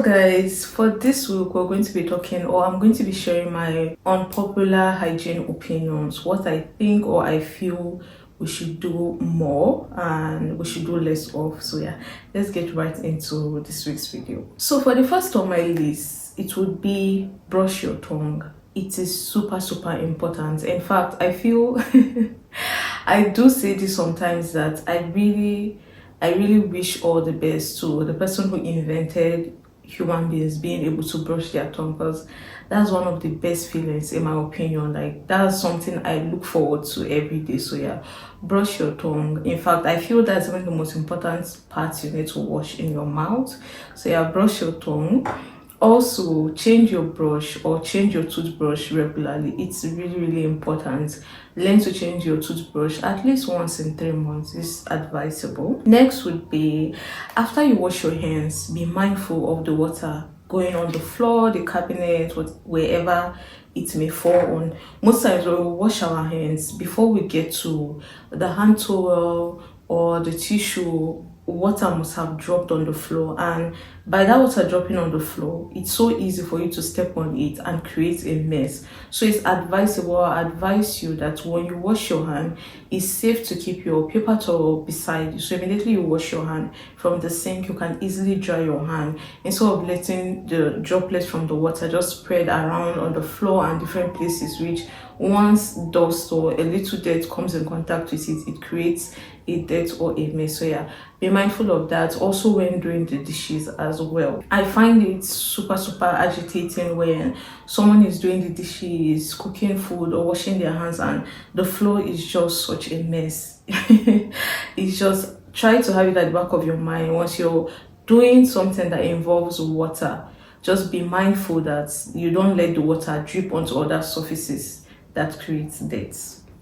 Guys, for this week we're going to be talking, or I'm going to be sharing my unpopular hygiene opinions, what I think or I feel we should do more and we should do less of. So yeah, let's get right into this week's video. So for the first on my list, it would be brush your tongue. It is super important. In fact, I feel I do say this sometimes, that I really wish all the best to the person who invented human beings being able to brush their tongue, because that's one of the best feelings in my opinion. Like, that's something I look forward to every day. So yeah, brush your tongue. In fact, I feel that's one of the most important parts you need to wash in your mouth. So yeah, brush your tongue. Also, change your brush or change your toothbrush regularly. It's really important. Learn to change your toothbrush at least once in 3 months. It's advisable. Next would be, after you wash your hands, be mindful of the water going on the floor, the cabinet, wherever it may fall on. Most times when we wash our hands, before we get to the hand towel or the tissue, water must have dropped on the floor, and by that water dropping on the floor, it's so easy for you to step on it and create a mess. So it's advisable, I advise you that when you wash your hand, it's safe to keep your paper towel beside you. So immediately you wash your hand from the sink, you can easily dry your hand instead of letting the droplets from the water just spread around on the floor and different places, which once dust or a little dirt comes in contact with it, it creates a dirt or a mess. So yeah, be mindful of that. Also, when doing the dishes as well, I find it super agitating when someone is doing the dishes, cooking food or washing their hands, and the floor is just such a mess. It's just, try to have it at the back of your mind. Once you're doing something that involves water, just be mindful that you don't let the water drip onto other surfaces that creates dirt.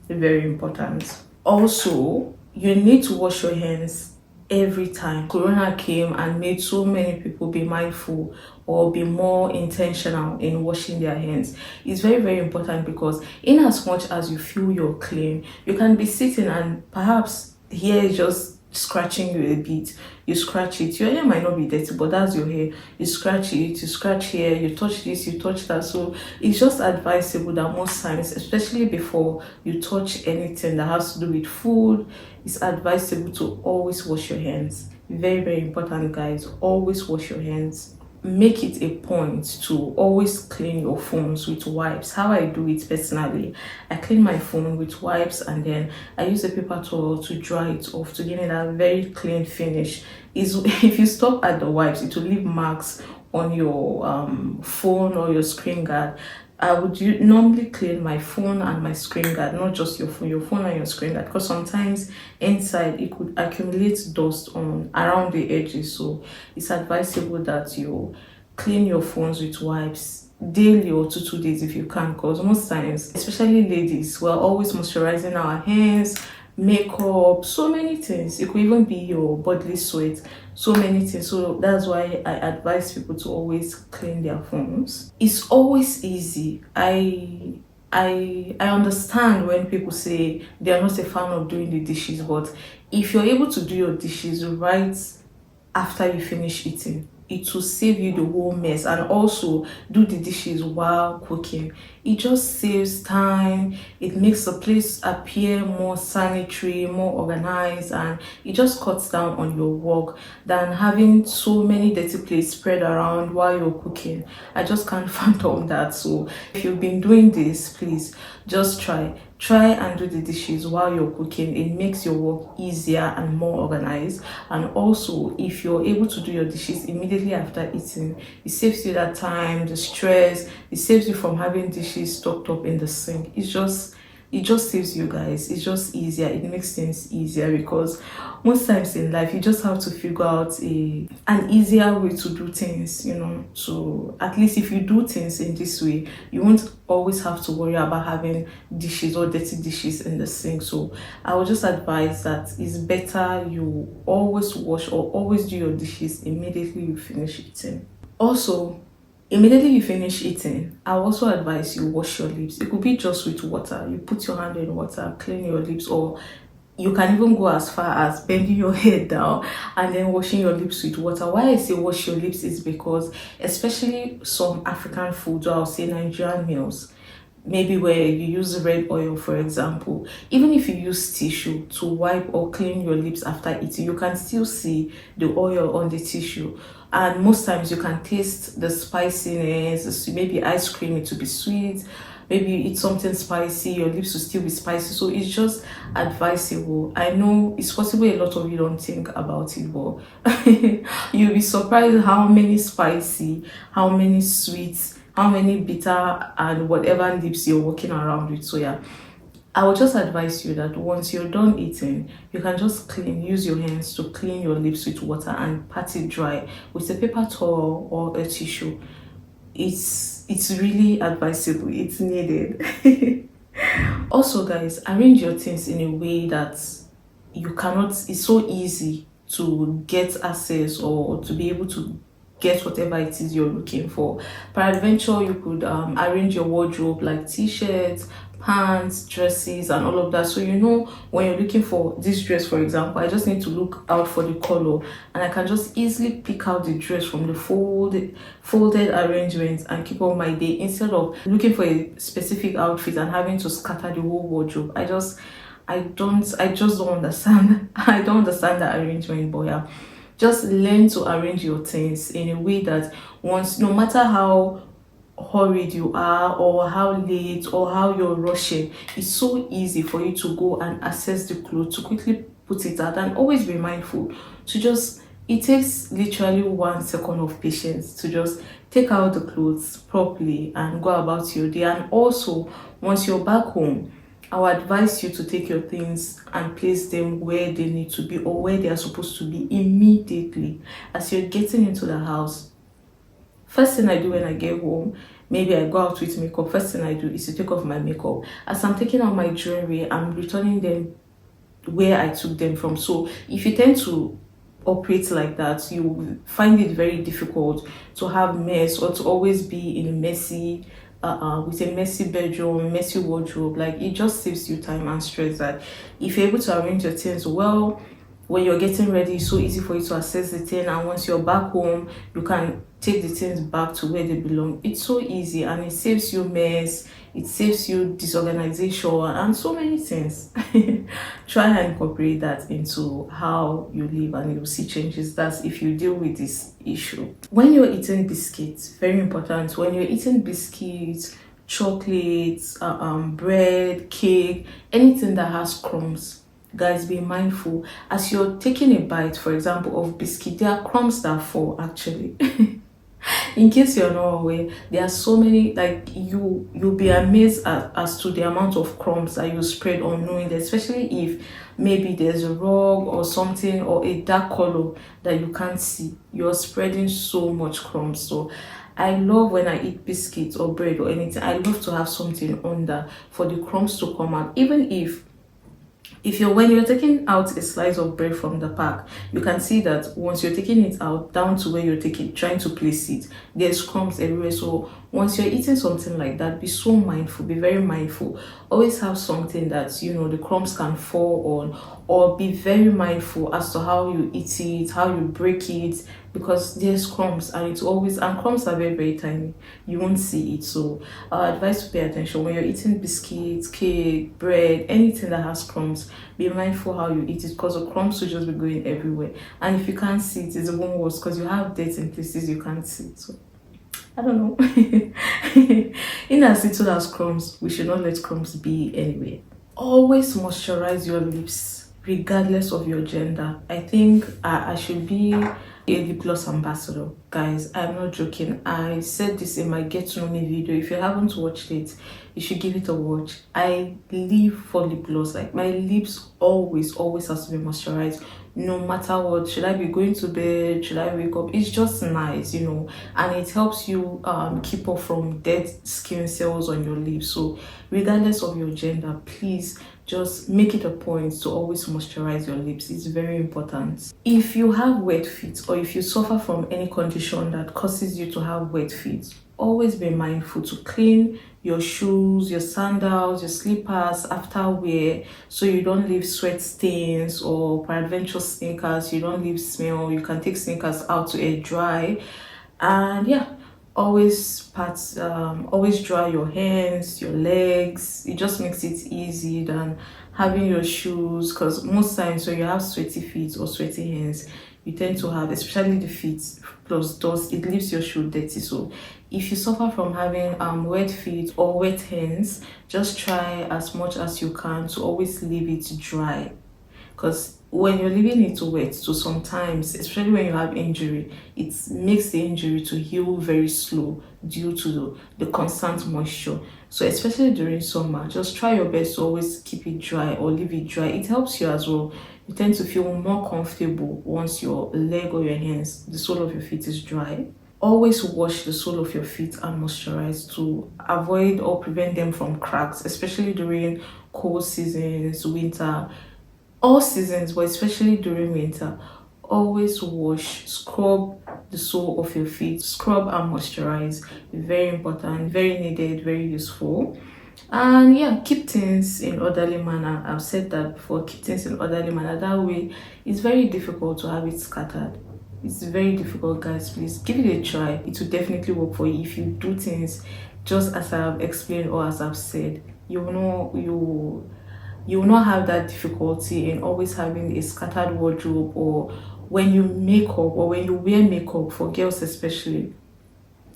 Very important. Also, you need to wash your hands every time. Corona came and made so many people be mindful or be more intentional in washing their hands. It's very important, because in as much as you feel you're clean, you can be sitting and perhaps hair is just scratching you a bit. You scratch it, your hair might not be dirty, but that's your hair. You scratch it, you scratch here, you touch this, you touch that. So it's just advisable that most times, especially before you touch anything that has to do with food, it's advisable to always wash your hands. Very important, guys. Always wash your hands. Make it a point to always clean your phones with wipes. How I do it personally, I clean my phone with wipes, and then I use a paper towel to dry it off to give it a very clean finish. If you stop at the wipes, it will leave marks on your phone or your screen guard. I would normally clean my phone and my screen guard, not just your phone and your screen guard, because sometimes inside it could accumulate dust around the edges. So it's advisable that you clean your phones with wipes daily or 2 days if you can, because most times, especially ladies, we're always moisturizing our hands, makeup, so many things. It could even be your bodily sweat, so many things. So that's why I advise people to always clean their phones. It's always easy. I understand when people say they are not a fan of doing the dishes, but if you're able to do your dishes right after you finish eating, it will save you the whole mess. And also do the dishes while cooking. It just saves time. It makes the place appear more sanitary, more organized, and it just cuts down on your work than having so many dirty plates spread around while you're cooking. I just can't fathom that. So if you've been doing this, please just try and do the dishes while you're cooking. It makes your work easier and more organized. And also, if you're able to do your dishes immediately after eating, it saves you that time, the stress. It saves you from having dishes stocked up in the sink. It just saves you, guys. It's just easier. It makes things easier, because most times in life you just have to figure out an easier way to do things, so at least if you do things in this way, you won't always have to worry about having dishes or dirty dishes in the sink. So I would just advise that it's better you always wash or always do your dishes immediately you finish eating. Also, immediately you finish eating, I also advise you wash your lips. It could be just with water. You put your hand in water, clean your lips, or you can even go as far as bending your head down and then washing your lips with water. Why I say wash your lips is because, especially some African foods, or I'll say Nigerian meals, maybe where you use red oil, for example, even if you use tissue to wipe or clean your lips after eating, you can still see the oil on the tissue. And most times you can taste the spiciness. Maybe ice cream, it will be sweet. Maybe you eat something spicy, your lips will still be spicy. So it's just advisable. I know it's possible a lot of you don't think about it, but you'll be surprised how many spicy, how many sweets, how many bitter and whatever lips you're walking around with. So yeah, I would just advise you that once you're done eating, you can just use your hands to clean your lips with water and pat it dry with a paper towel or a tissue. It's really advisable, it's needed. Also guys, arrange your things in a way that you cannot, it's so easy to get access or to be able to get whatever it is you're looking for. Peradventure, you could arrange your wardrobe like t-shirts, pants, dresses, and all of that. So you know, when you're looking for this dress, for example, I just need to look out for the color, and I can just easily pick out the dress from the folded arrangements and keep on my day, instead of looking for a specific outfit and having to scatter the whole wardrobe. I just don't understand. I don't understand that arrangement, but yeah, just learn to arrange your things in a way that once, no matter how hurried you are or how late or how you're rushing, it's so easy for you to go and access the clothes, to quickly put it out. And always be mindful to just, it takes literally 1 second of patience to just take out the clothes properly and go about your day. And also, once you're back home, I would advise you to take your things and place them where they need to be or where they are supposed to be immediately as you're getting into the house. First thing I do when I get home, maybe I go out with makeup, first thing I do is to take off my makeup. As I'm taking out my jewelry, I'm returning them where I took them from. So if you tend to operate like that, you find it very difficult to have mess or to always be in a messy with a messy bedroom, messy wardrobe. Like, it just saves you time and stress. That if you're able to arrange your things well, when you're getting ready, it's so easy for you to access the thing, and once you're back home, you can take the things back to where they belong. It's so easy, and it saves you mess, it saves you disorganization and so many things. Try and incorporate that into how you live and you'll see changes. That's if you deal with this issue. When you're eating biscuits, very important, when you're eating biscuits, chocolates, bread, cake, anything that has crumbs, guys, be mindful. As you're taking a bite, for example, of biscuit, there are crumbs that fall actually. In case you're not aware, there are so many, like, you'll be amazed as to the amount of crumbs that you spread unknowingly, especially if maybe there's a rug or something or a dark color that you can't see. You're spreading so much crumbs. So I love when I eat biscuits or bread or anything, I love to have something under for the crumbs to come out. Even if when you're taking out a slice of bread from the pack, you can see that once you're taking it out down to where you're trying to place it, there's crumbs everywhere. So once you're eating something like that, be so mindful, be very mindful. Always have something that, you know, the crumbs can fall on, or be very mindful as to how you eat it, how you break it, because there's crumbs, and crumbs are very, very tiny. You won't see it. So I advise to pay attention when you're eating biscuits, cake, bread, anything that has crumbs. Be mindful how you eat it, because the crumbs will just be going everywhere. And if you can't see it, it's even worse, because you have dirt in places you can't see. So I don't know. In as little as crumbs, we should not let crumbs be anyway. Always moisturize your lips, regardless of your gender. I think I should be a lip gloss ambassador, guys. I'm not joking. I said this in my get to know me video. If you haven't watched it, you should give it a watch. I live for lip gloss. Like, my lips always has to be moisturized, no matter what. Should I be going to bed, should I wake up? It's just nice, you know, and it helps you keep off from dead skin cells on your lips. So regardless of your gender, please just make it a point to always moisturize your lips. It's very important. If you have wet feet, or if you suffer from any condition that causes you to have wet feet, always be mindful to clean your shoes, your sandals, your slippers after wear, so you don't leave sweat stains, or peradventure sneakers, you don't leave smell. You can take sneakers out to air dry. And yeah, always dry your hands, your legs. It just makes it easy than having your shoes, because most times when you have sweaty feet or sweaty hands, you tend to have, especially the feet plus dust, it leaves your shoe dirty. So if you suffer from having wet feet or wet hands, just try as much as you can to always leave it dry, because when you're leaving it wet, so sometimes, especially when you have injury, it makes the injury to heal very slow due to the constant moisture. So especially during summer, just try your best to always keep it dry or leave it dry. It helps you as well. You tend to feel more comfortable once your leg or your hands, the sole of your feet is dry. Always wash the sole of your feet and moisturize to avoid or prevent them from cracks, especially during cold seasons, winter, all seasons, but especially during winter. Always wash, scrub the sole of your feet, scrub and moisturize. Very important, very needed, very useful. And yeah, keep things in orderly manner. I've said that before. Keep things in orderly manner. That way, it's very difficult to have it scattered. It's very difficult, guys. Please give it a try. It will definitely work for you if you do things just as I've explained or as I've said. You will not have that difficulty in always having a scattered wardrobe, or when you make up or when you wear makeup, for girls especially.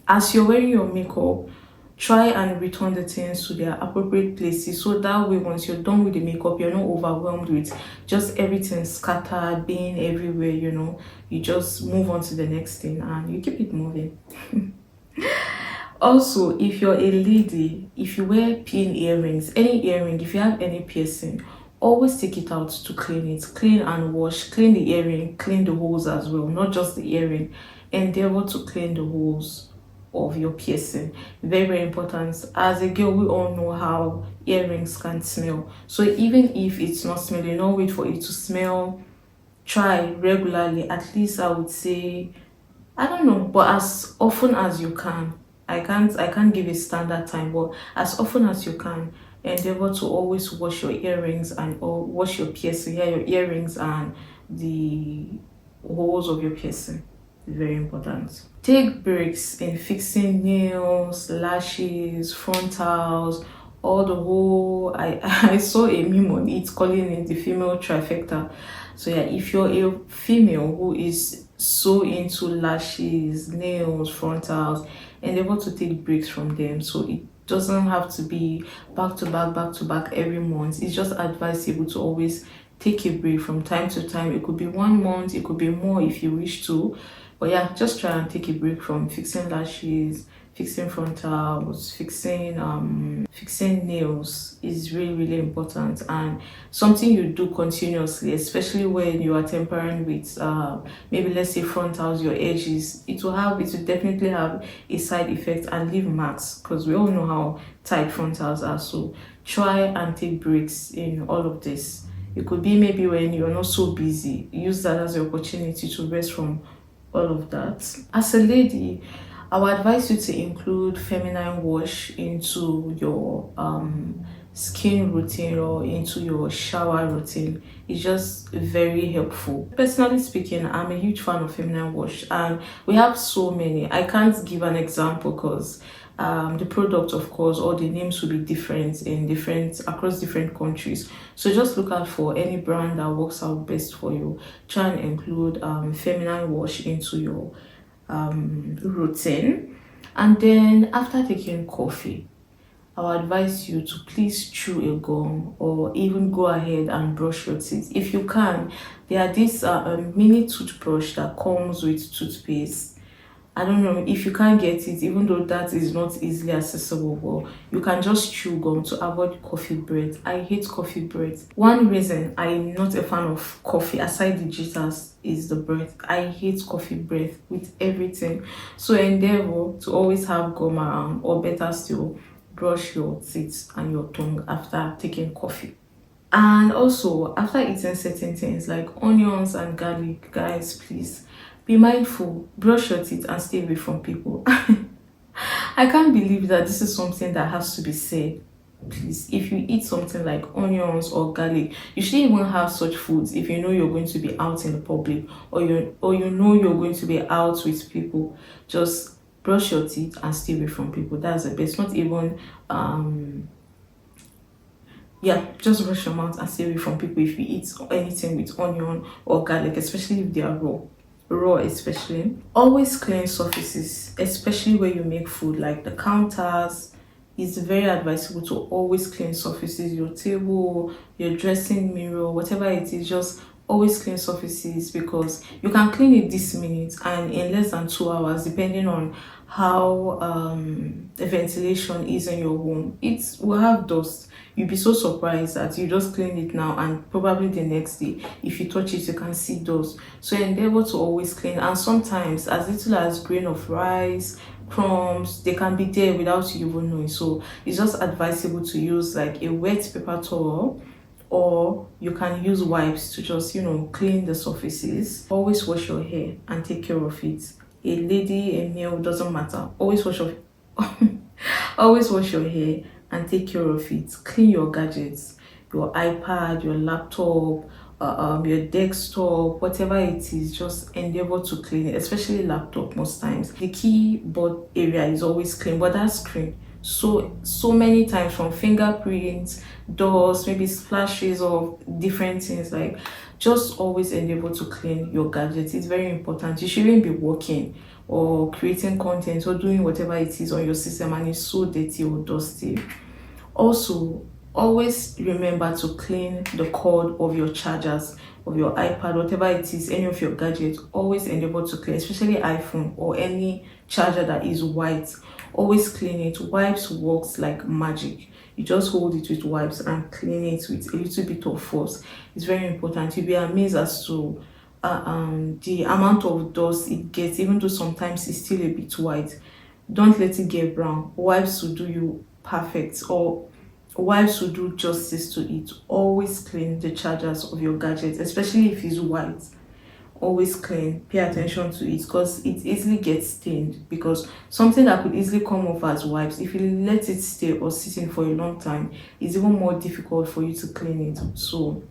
As you're wearing your makeup, try and return the things to their appropriate places, so that way once you're done with the makeup, you're not overwhelmed with just everything scattered being everywhere. You just move on to the next thing and you keep it moving. Also, if you're a lady, if you wear pin earrings, any earring, if you have any piercing, always take it out to clean it. Clean and wash. Clean the earring, clean the holes as well, not just the earring. Endeavor to clean the holes of your piercing. Very, very important. As a girl, we all know how earrings can smell. So even if it's not smelling, don't wait for it to smell. Try regularly, at least I would say, I don't know, but as often as you can. I can't give a standard time, but as often as you can, endeavor to always wash your earrings and or wash your piercing, yeah, your earrings and the holes of your piercing. Very important. Take breaks in fixing nails, lashes, frontals, all the whole. I saw a meme on it calling it the female trifecta. So yeah, if you're a female who is so into lashes, nails, frontals, endeavor to take breaks from them, so it doesn't have to be back to back every month. It's just advisable to always take a break from time to time. It could be 1 month, it could be more if you wish to, but yeah, just try and take a break from fixing lashes, fixing frontals, fixing nails is really, really important, and something you do continuously, especially when you are tampering with maybe let's say frontals, your edges. It will definitely have a side effect and leave marks, because we all know how tight frontals are. So try and take breaks in all of this. It could be maybe when you're not so busy, use that as an opportunity to rest from all of that. As a lady, I would advise you to include feminine wash into your skin routine or into your shower routine. It's just very helpful. Personally speaking, I'm a huge fan of feminine wash, and we have so many. I can't give an example because the product, of course, all the names will be different across different countries. So just look out for any brand that works out best for you. Try and include feminine wash into your routine. And then after taking coffee, I would advise you to please chew a gum, or even go ahead and brush your teeth if you can. There are this mini toothbrush that comes with toothpaste. I don't know if you can't get it, even though that is not easily accessible, but you can just chew gum to avoid coffee breath. I hate coffee breath. One reason I'm not a fan of coffee, aside the jitters, is the breath. I hate coffee breath with everything. So endeavor to always have gum around, or better still, brush your teeth and your tongue after taking coffee. And also, after eating certain things like onions and garlic, guys, please be mindful, brush your teeth and stay away from people. I can't believe that this is something that has to be said. Please, if you eat something like onions or garlic, you shouldn't even have such foods if you know you're going to be out in the public, or you know you're going to be out with people. Just brush your teeth and stay away from people. That's the best. Not even yeah, just brush your mouth and stay away from people if you eat anything with onion or garlic, especially if they are raw. Especially always clean surfaces, especially where you make food, like the counters. It's very advisable to always clean surfaces, your table, your dressing mirror, whatever it is. Just always clean surfaces, because you can clean it this minute and in less than 2 hours, depending on how the ventilation is in your home, it will have dust. You'll be so surprised that you just clean it now, and probably the next day, if you touch it, you can see dust. So endeavor to always clean. And sometimes as little as grain of rice, crumbs, they can be there without you even knowing. So it's just advisable to use like a wet paper towel, or you can use wipes to just clean the surfaces. Always wash your hair and take care of it. A lady, a male, doesn't matter. Always wash your always wash your hair and take care of it. Clean your gadgets, your iPad, your laptop, your desktop, whatever it is. Just endeavor to clean it, especially laptop. Most times the keyboard area is always clean, but that screen, so many times, from fingerprints, dust, maybe splashes of different things. Like, just always endeavor to clean your gadgets. It's very important. You shouldn't be working or creating content or doing whatever it is on your system and it's so dirty or dusty. Also, always remember to clean the cord of your chargers, of your iPad, whatever it is, any of your gadgets. Always endeavor to clean, especially iPhone or any charger that is white. Always clean it. Wipes works like magic. You just hold it with wipes and clean it with a little bit of force. It's very important. You'll be amazed as to the amount of dust it gets, even though sometimes it's still a bit white. Don't let it get brown. Wipes will do you perfect, or wipes will do justice to it. Always clean the chargers of your gadgets, especially if it's white. Always clean. Pay attention to it, because it easily gets stained. Because something that could easily come off as wipes, if you let it stay or sit in for a long time, it's even more difficult for you to clean it. So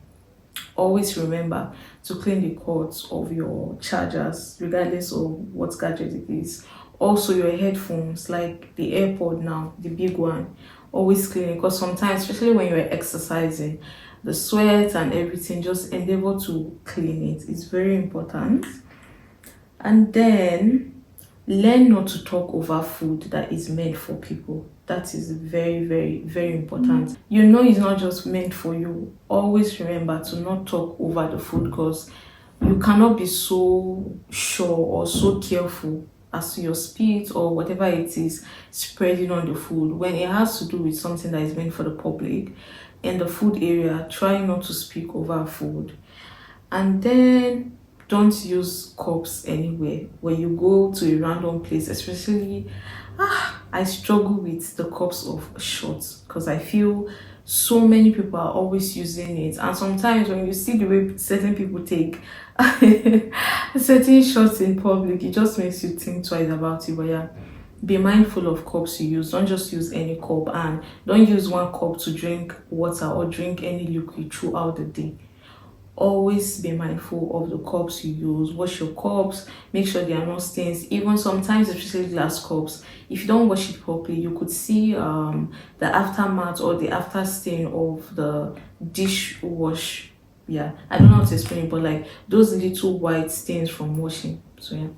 always remember to clean the cords of your chargers, regardless of what gadget it is. Also, your headphones, like the AirPod now, the big one, always clean it, because sometimes, especially when you're exercising, the sweat and everything, just endeavor to clean it. It's very important. And then learn not to talk over food that is meant for people. That is very, very, very important. You know it's not just meant for you. Always remember to not talk over the food, because you cannot be so sure or so careful as to your speed or whatever it is spreading on the food. When it has to do with something that is meant for the public, in the food area, try not to speak over food. And then don't use cups anywhere. When you go to a random place, especially I struggle with the cups of shots, because I feel so many people are always using it. And sometimes when you see the way certain people take certain shots in public, it just makes you think twice about it. But yeah, be mindful of cups you use. Don't just use any cup, and don't use one cup to drink water or drink any liquid throughout the day. Always be mindful of the cups you use. Wash your cups, make sure they are not stains. Even sometimes, especially glass cups, if you don't wash it properly, you could see the aftermath or the after stain of the dish wash. Yeah, I don't know how to explain it, but like those little white stains from washing. So yeah,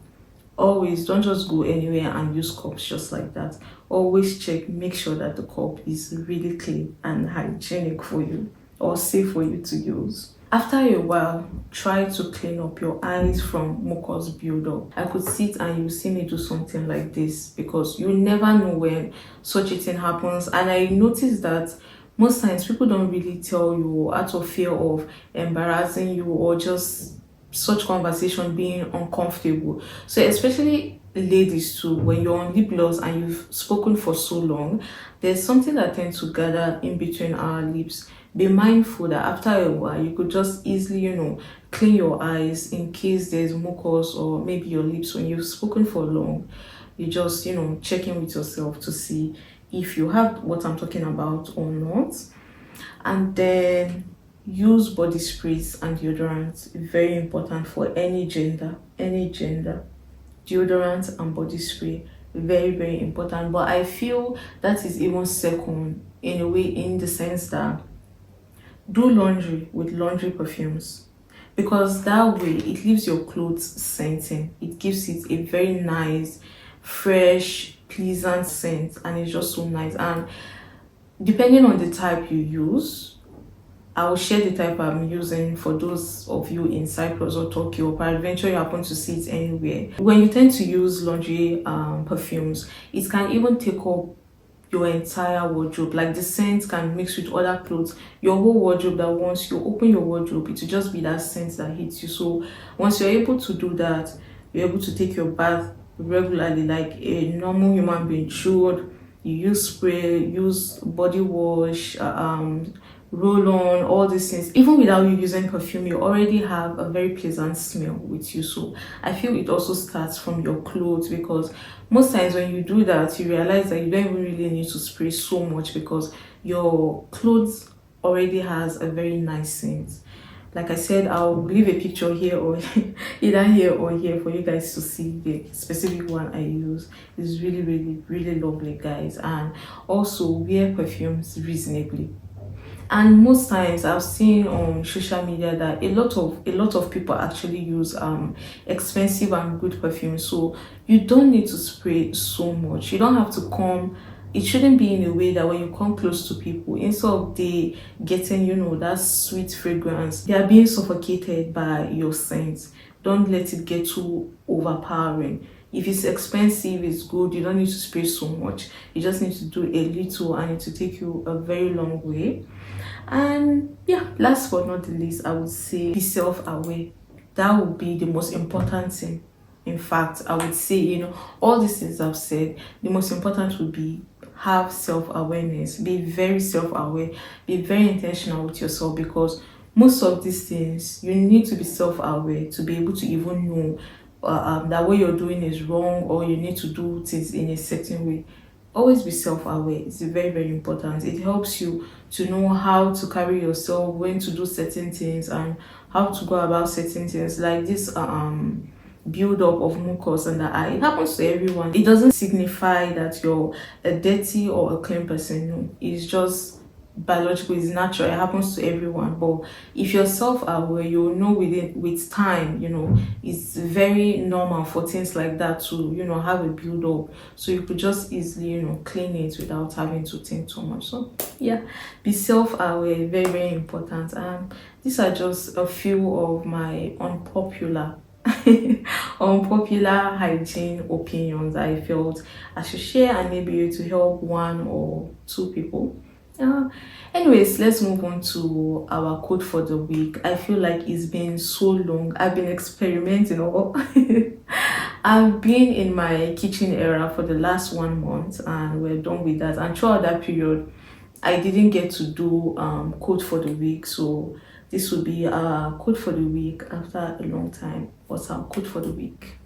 always don't just go anywhere and use cups just like that. Always check, make sure that the cup is really clean and hygienic for you, or safe for you to use. After a while, try to clean up your eyes from mucus buildup. I could sit and you see me do something like this, because you never know when such a thing happens. And I noticed that most times people don't really tell you out of fear of embarrassing you, or just such conversation being uncomfortable. So especially ladies too, when you're on lip gloss and you've spoken for so long, there's something that tends to gather in between our lips. Be mindful that after a while you could just easily clean your eyes in case there's mucus or maybe your lips when you've spoken for long. You just, check in with yourself to see if you have what I'm talking about or not. And then use body sprays and deodorants. Very important for any gender, deodorant and body spray, very important. But I feel that is even second in a way, in the sense that do laundry with laundry perfumes, because that way it leaves your clothes scenting. It gives it a very nice, fresh, pleasant scent, and it's just so nice. And depending on the type you use, I will share the type I'm using for those of you in Cyprus or Turkey, or peradventure you happen to see it anywhere. When you tend to use laundry perfumes, it can even take up your entire wardrobe. Like the scent can mix with other clothes, your whole wardrobe, that once you open your wardrobe, it will just be that scent that hits you. So once you're able to do that, you're able to take your bath regularly like a normal human being should. You use spray, use body wash, roll on, all these things. Even without you using perfume, you already have a very pleasant smell with you. So I feel it also starts from your clothes, because most times when you do that, you realize that you don't even really need to spray so much, because your clothes already has a very nice scent. Like I said, I'll leave a picture here, or either here or here, for you guys to see the specific one I use. It's really lovely, guys. And also wear perfumes reasonably. And most times I've seen on social media that a lot of people actually use expensive and good perfume. So you don't need to spray so much. You don't have to come. It shouldn't be in a way that when you come close to people, instead of they getting, that sweet fragrance, they are being suffocated by your scent. Don't let it get too overpowering. If it's expensive, it's good. You don't need to spray so much. You just need to do a little, and it will take you a very long way. And yeah, last but not the least, I would say be self-aware. That would be the most important thing. In fact, I would say, all these things I've said, the most important would be have self-awareness. Be very self-aware. Be very intentional with yourself, because most of these things, you need to be self-aware to be able to even know that what you're doing is wrong, or you need to do things in a certain way. Always be self-aware. It's very important. It helps you to know how to carry yourself, when to do certain things, and how to go about certain things. Like this build up of mucus under the eye, it happens to everyone. It doesn't signify that you're a dirty or a clean person. No, it's just biological, it's natural, it happens to everyone. But if you're self-aware, you'll know with time, it's very normal for things like that to have a build up, so you could just easily clean it without having to think too much. So yeah, be self-aware, very important. And these are just a few of my unpopular unpopular hygiene opinions I felt I should share, and maybe to help one or two people. Anyways, let's move on to our quote for the week. I feel like it's been so long. I've been experimenting I've been in my kitchen era for the last 1 month, and we're done with that. And throughout that period, I didn't get to do quote for the week. So this will be our quote for the week after a long time. What's our quote for the week?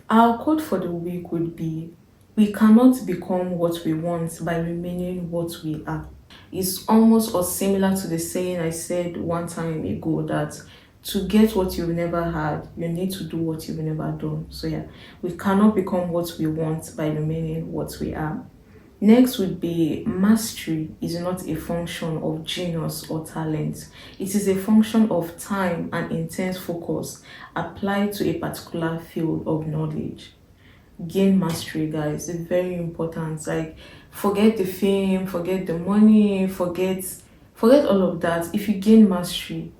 Our quote for the week would be, we cannot become what we want by remaining what we are. It's almost or similar to the saying I said one time ago, that to get what you've never had, you need to do what you've never done. So yeah, we cannot become what we want by remaining what we are. Next would be, mastery is not a function of genius or talent. It is a function of time and intense focus applied to a particular field of knowledge. Gain mastery, guys. It's very important. Like, forget the fame, forget the money, forget all of that. If you gain mastery,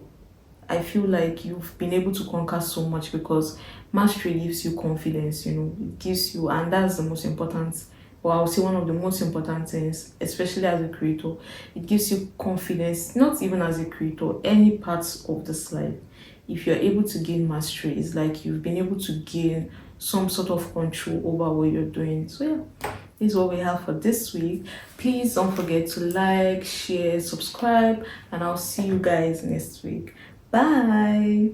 I feel like you've been able to conquer so much, because mastery gives you confidence. It gives you, and that's the most important, or I would say one of the most important things, especially as a creator. It gives you confidence, not even as a creator, any parts of this life. If you're able to gain mastery, it's like you've been able to gain some sort of control over what you're doing. So yeah, this is what we have for this week. Please don't forget to like, share, subscribe, and I'll see you guys next week. Bye.